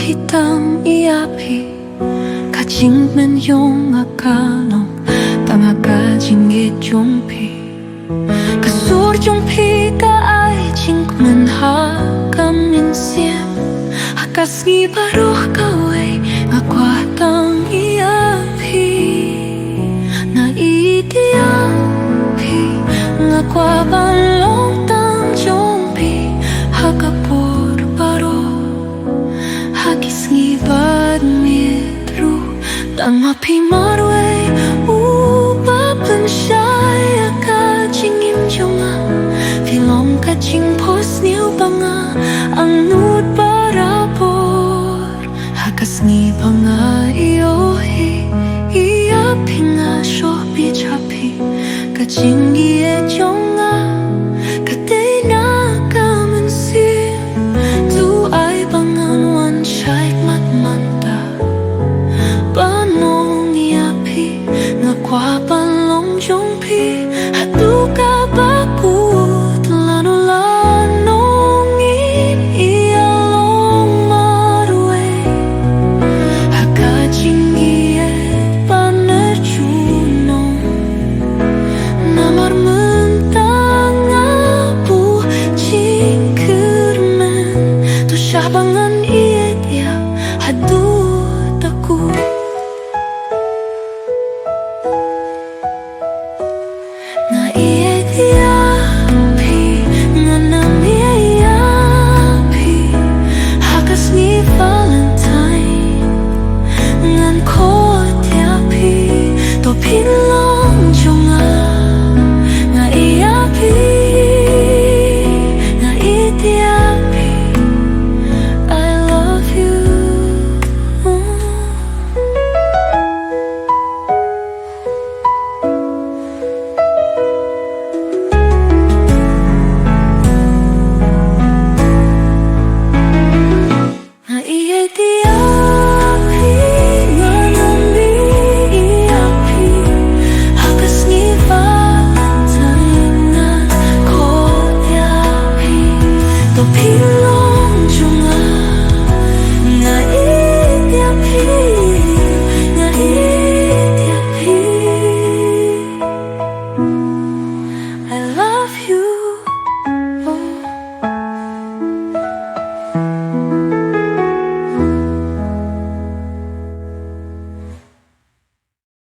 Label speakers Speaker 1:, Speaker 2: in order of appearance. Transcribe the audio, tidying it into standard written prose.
Speaker 1: hitam Iaphi ka jingmen yong akalong tanga ka Jingieid jongpi ka sur jongpi ka ay jingkmen ha ka Mynsiem ha ka baruh ka way nga kwatang Iaphi na Ieid Iaphi nga kwa balong tang jongpi ha ka Bad mitru dan mapi marway upapan siya ka jingim jonga filong ka jingpyrkhat banga ang nud parapor hakas banga iohi Iaphi nga shopi chapi ka Jingieid jonga ka na ka Mynsiem tu ay bangan wan shait kwa palong jongpi haduh kaba phuh lanong ialong marwe haka Jingieid panerjunong namar mentang abu jingkmen tu syabangan Ieid Iaphi haduh takut na Ieid Iaphi nga nam Ieid Iaphi hakas Valentine ngan ko Iaphi to pin